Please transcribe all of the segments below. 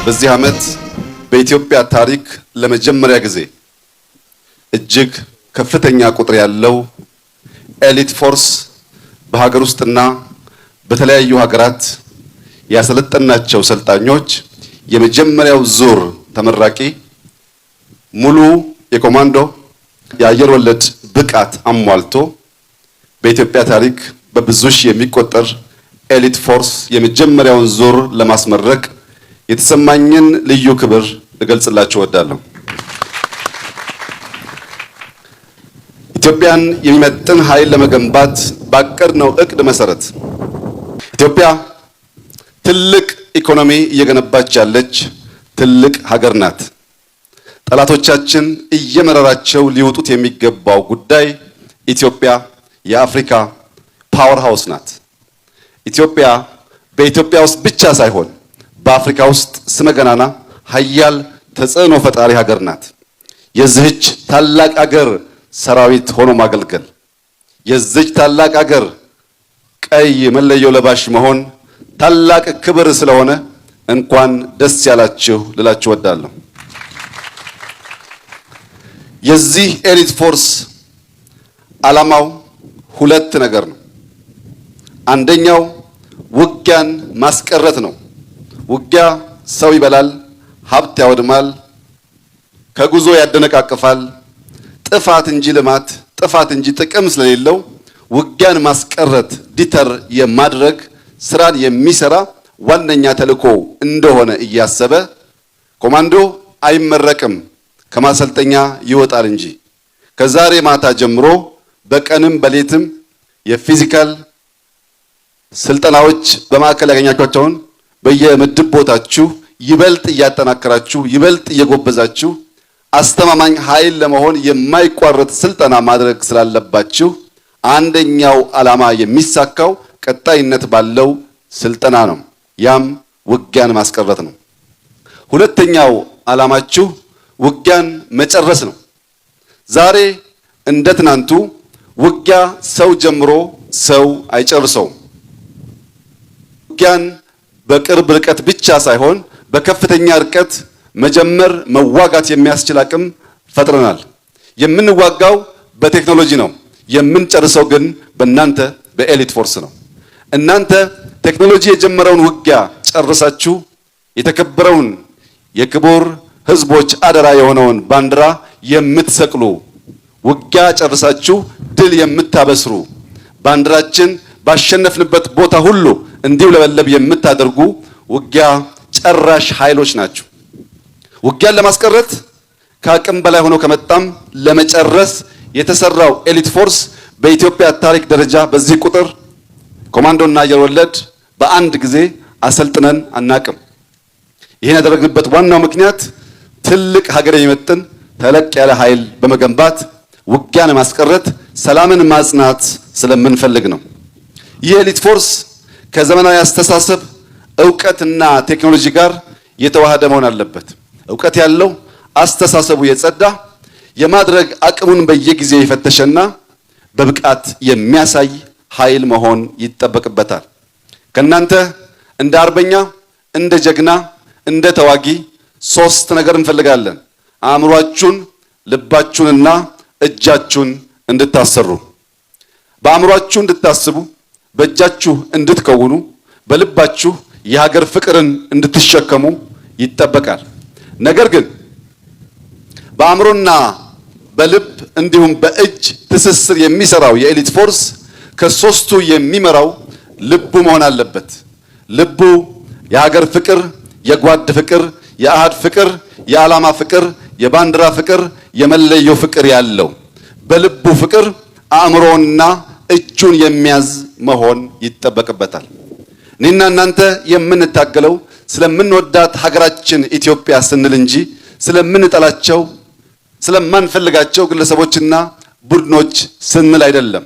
በዚህ ዓመት በኢትዮጵያ ታሪክ ለመጀመሪያ ጊዜ እጅግ ከፍተኛ ቁጥር ያለው ኤሊት ፎርስ በሀገር ውስጥና በተለያዩ ሀገራት ያሰለጠናቸው ሰልጣኞች የመጀመሪያው ዙር ተመራቂ ሙሉ የኮማንዶ የአየር ወለድ ብቃት አሟልቶ በኢትዮጵያ ታሪክ በብዙ ሺህ የሚቆጠር ኤሊት ፎርስ የመጀመሪያውን ዙር ለማስመረቅ የተሰማኝን ልዩ ክብር እገልጽላችሁ እወዳለሁ። ኢትዮጵያን የሚመጥን ኃይል ለመገንባት ባቀድነው እቅድ መሰረት ኢትዮጵያ ትልቅ ኢኮኖሚ እየገነባች ያለች ትልቅ ሀገር ናት። ጠላቶቻችን እየመረራቸው ሊወጡት የሚገባው ጉዳይ ኢትዮጵያ የአፍሪካ ፓወር ሃውስ ናት። ኢትዮጵያ በኢትዮጵያ ውስጥ ብቻ ሳይሆን በአፍሪካ ውስጥ ስመገናና ሀያል ተጽዕኖ ፈጣሪ ሀገር ናት። የዚህች ታላቅ ሀገር ሰራዊት ሆኖ ማገልገል፣ የዚህች ታላቅ ሀገር ቀይ መለዮ ለባሽ መሆን ታላቅ ክብር ስለሆነ እንኳን ደስ ያላችሁ ልላችሁ እወዳለሁ። የዚህ ኤሊት ፎርስ ዓላማው ሁለት ነገር ነው። አንደኛው ውጊያን ማስቀረት ነው። ውጊያ ሰው ይበላል፣ ሀብት ያወድማል፣ ከጉዞ ያደነቃቅፋል። ጥፋት እንጂ ልማት፣ ጥፋት እንጂ ጥቅም ስለሌለው ውጊያን ማስቀረት ዲተር የማድረግ ስራን የሚሰራ ዋነኛ ተልዕኮ እንደሆነ እያሰበ ኮማንዶ አይመረቅም ከማሰልጠኛ ይወጣል እንጂ ከዛሬ ማታ ጀምሮ በቀንም በሌትም የፊዚካል ስልጠናዎች በማዕከል ያገኛችኋቸውን በየምድብ ቦታችሁ ይበልጥ እያጠናከራችሁ ይበልጥ እየጎበዛችሁ አስተማማኝ ኃይል ለመሆን የማይቋረጥ ስልጠና ማድረግ ስላለባችሁ አንደኛው ዓላማ የሚሳካው ቀጣይነት ባለው ስልጠና ነው። ያም ውጊያን ማስቀረት ነው። ሁለተኛው ዓላማችሁ ውጊያን መጨረስ ነው። ዛሬ እንደ ትናንቱ ውጊያ ሰው ጀምሮ ሰው አይጨርሰውም። ውጊያን በቅርብ ርቀት ብቻ ሳይሆን በከፍተኛ ርቀት መጀመር መዋጋት የሚያስችል አቅም ፈጥረናል። የምንዋጋው በቴክኖሎጂ ነው። የምንጨርሰው ግን በእናንተ በኤሊት ፎርስ ነው። እናንተ ቴክኖሎጂ የጀመረውን ውጊያ ጨርሳችሁ የተከበረውን የክቡር ሕዝቦች አደራ የሆነውን ባንዲራ የምትሰቅሉ፣ ውጊያ ጨርሳችሁ ድል የምታበስሩ፣ ባንዲራችን ባሸነፍንበት ቦታ ሁሉ እንዲውለበለብ የምታደርጉ ውጊያ ጨራሽ ኃይሎች ናቸው። ውጊያን ለማስቀረት ከአቅም በላይ ሆኖ ከመጣም ለመጨረስ የተሰራው ኤሊት ፎርስ በኢትዮጵያ ታሪክ ደረጃ በዚህ ቁጥር ኮማንዶና አየር ወለድ በአንድ ጊዜ አሰልጥነን አናቅም። ይህን ያደረግንበት ዋናው ምክንያት ትልቅ ሀገር የሚመጥን ተለቅ ያለ ኃይል በመገንባት ውጊያን ማስቀረት፣ ሰላምን ማጽናት ስለምንፈልግ ነው። ይህ ኤሊት ፎርስ ከዘመናዊ አስተሳሰብ ዕውቀትና ቴክኖሎጂ ጋር የተዋሃደ መሆን አለበት። ዕውቀት ያለው አስተሳሰቡ የጸዳ የማድረግ አቅሙን በየጊዜው የፈተሸና በብቃት የሚያሳይ ኃይል መሆን ይጠበቅበታል። ከናንተ እንደ አርበኛ፣ እንደ ጀግና፣ እንደ ተዋጊ ሶስት ነገር እንፈልጋለን። አእምሯችሁን፣ ልባችሁንና እጃችሁን እንድታሰሩ። በአእምሯችሁ እንድታስቡ፣ በእጃችሁ እንድትከውኑ፣ በልባችሁ የሀገር ፍቅርን እንድትሸከሙ ይጠበቃል። ነገር ግን በአእምሮና በልብ እንዲሁም በእጅ ትስስር የሚሰራው የኤሊት ፎርስ ከሶስቱ የሚመራው ልቡ መሆን አለበት። ልቡ የሀገር ፍቅር፣ የጓድ ፍቅር፣ የአሃድ ፍቅር፣ የዓላማ ፍቅር፣ የባንዲራ ፍቅር፣ የመለዮ ፍቅር ያለው በልቡ ፍቅር አእምሮና እጁን የሚያዝ መሆን ይጠበቅበታል። እኔና እናንተ የምንታገለው ስለምንወዳት ሀገራችን ኢትዮጵያ ስንል እንጂ ስለምንጠላቸው ስለማንፈልጋቸው ግለሰቦችና ቡድኖች ስንል አይደለም።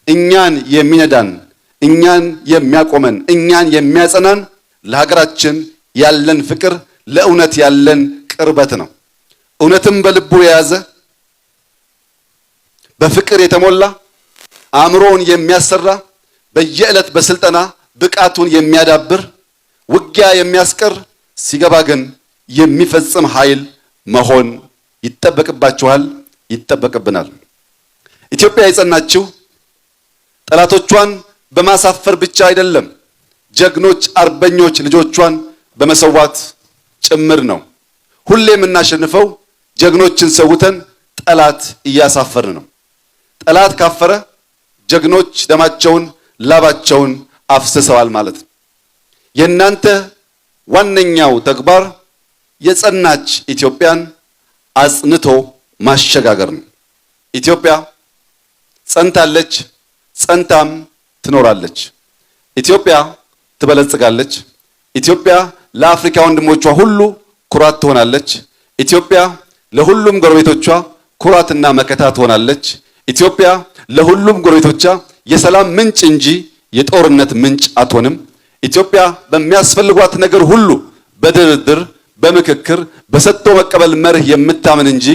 እኛን የሚነዳን፣ እኛን የሚያቆመን፣ እኛን የሚያጸናን ለሀገራችን ያለን ፍቅር፣ ለእውነት ያለን ቅርበት ነው። እውነትም በልቡ የያዘ በፍቅር የተሞላ አእምሮውን የሚያሰራ በየዕለት በስልጠና ብቃቱን የሚያዳብር ውጊያ የሚያስቀር ሲገባ ግን የሚፈጽም ኃይል መሆን ይጠበቅባችኋል፣ ይጠበቅብናል። ኢትዮጵያ የጸናችው ጠላቶቿን በማሳፈር ብቻ አይደለም፣ ጀግኖች አርበኞች ልጆቿን በመሰዋት ጭምር ነው። ሁሌ የምናሸንፈው ጀግኖችን ሰውተን ጠላት እያሳፈርን ነው። ጠላት ካፈረ ጀግኖች ደማቸውን ላባቸውን አፍስሰዋል ማለት ነው። የእናንተ ዋነኛው ተግባር የጸናች ኢትዮጵያን አጽንቶ ማሸጋገር ነው። ኢትዮጵያ ጸንታለች፣ ጸንታም ትኖራለች። ኢትዮጵያ ትበለጽጋለች። ኢትዮጵያ ለአፍሪካ ወንድሞቿ ሁሉ ኩራት ትሆናለች። ኢትዮጵያ ለሁሉም ጎረቤቶቿ ኩራትና መከታ ትሆናለች። ኢትዮጵያ ለሁሉም ጎረቤቶቿ የሰላም ምንጭ እንጂ የጦርነት ምንጭ አትሆንም። ኢትዮጵያ በሚያስፈልጓት ነገር ሁሉ በድርድር፣ በምክክር፣ በሰጥቶ መቀበል መርህ የምታምን እንጂ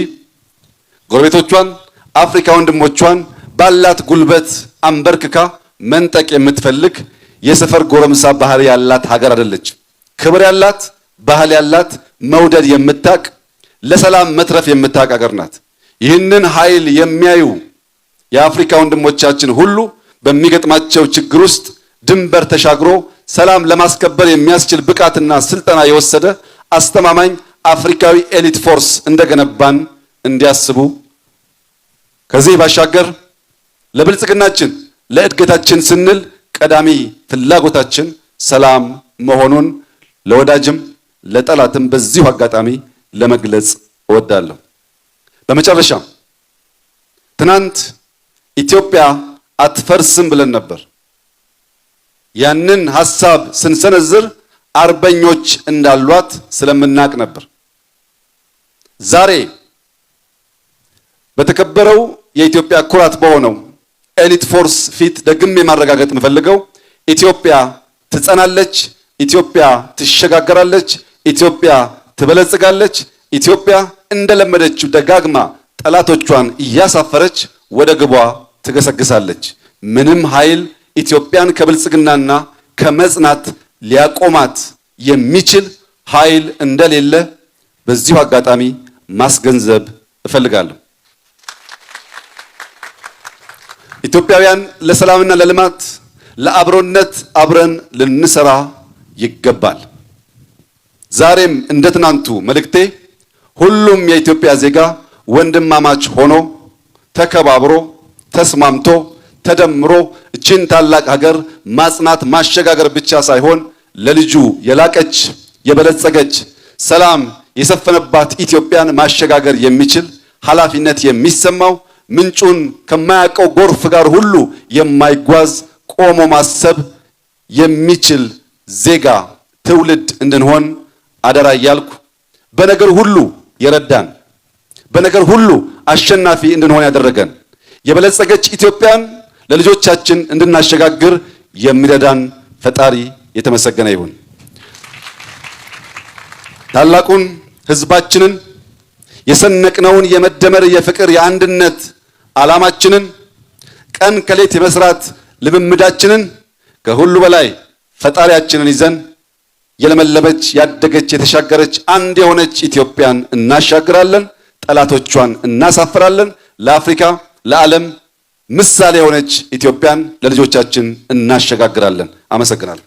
ጎረቤቶቿን አፍሪካ ወንድሞቿን ባላት ጉልበት አንበርክካ መንጠቅ የምትፈልግ የሰፈር ጎረምሳ ባህል ያላት ሀገር አይደለች። ክብር ያላት ባህል ያላት መውደድ የምታቅ ለሰላም መትረፍ የምታቅ ሀገር ናት። ይህንን ኃይል የሚያዩ የአፍሪካ ወንድሞቻችን ሁሉ በሚገጥማቸው ችግር ውስጥ ድንበር ተሻግሮ ሰላም ለማስከበር የሚያስችል ብቃትና ስልጠና የወሰደ አስተማማኝ አፍሪካዊ ኤሊት ፎርስ እንደገነባን እንዲያስቡ፣ ከዚህ ባሻገር ለብልጽግናችን ለእድገታችን ስንል ቀዳሚ ፍላጎታችን ሰላም መሆኑን ለወዳጅም ለጠላትም በዚሁ አጋጣሚ ለመግለጽ እወዳለሁ። በመጨረሻ ትናንት ኢትዮጵያ አትፈርስም ብለን ነበር። ያንን ሐሳብ ስንሰነዝር አርበኞች እንዳሏት ስለምናቅ ነበር። ዛሬ በተከበረው የኢትዮጵያ ኩራት በሆነው ኤሊት ፎርስ ፊት ደግሜ ማረጋገጥ የምፈልገው ኢትዮጵያ ትጸናለች፣ ኢትዮጵያ ትሸጋገራለች፣ ኢትዮጵያ ትበለጽጋለች። ኢትዮጵያ እንደለመደችው ደጋግማ ጠላቶቿን እያሳፈረች ወደ ግቧ ትገሰግሳለች። ምንም ኃይል ኢትዮጵያን ከብልጽግናና ከመጽናት ሊያቆማት የሚችል ኃይል እንደሌለ በዚሁ አጋጣሚ ማስገንዘብ እፈልጋለሁ። ኢትዮጵያውያን ለሰላምና ለልማት ለአብሮነት አብረን ልንሰራ ይገባል። ዛሬም እንደ ትናንቱ መልእክቴ ሁሉም የኢትዮጵያ ዜጋ ወንድማማች ሆኖ ተከባብሮ ተስማምቶ ተደምሮ እችን ታላቅ ሀገር ማጽናት ማሸጋገር ብቻ ሳይሆን ለልጁ የላቀች የበለጸገች ሰላም የሰፈነባት ኢትዮጵያን ማሸጋገር የሚችል ኃላፊነት የሚሰማው ምንጩን ከማያውቀው ጎርፍ ጋር ሁሉ የማይጓዝ ቆሞ ማሰብ የሚችል ዜጋ ትውልድ እንድንሆን አደራ እያልኩ በነገር ሁሉ የረዳን በነገር ሁሉ አሸናፊ እንድንሆን ያደረገን የበለጸገች ኢትዮጵያን ለልጆቻችን እንድናሸጋግር የሚረዳን ፈጣሪ የተመሰገነ ይሁን። ታላቁን ሕዝባችንን የሰነቅነውን የመደመር የፍቅር የአንድነት ዓላማችንን ቀን ከሌት የመስራት ልምምዳችንን ከሁሉ በላይ ፈጣሪያችንን ይዘን የለመለመች ያደገች የተሻገረች አንድ የሆነች ኢትዮጵያን እናሻግራለን። ጠላቶቿን እናሳፍራለን። ለአፍሪካ ለዓለም ምሳሌ የሆነች ኢትዮጵያን ለልጆቻችን እናሸጋግራለን። አመሰግናለሁ።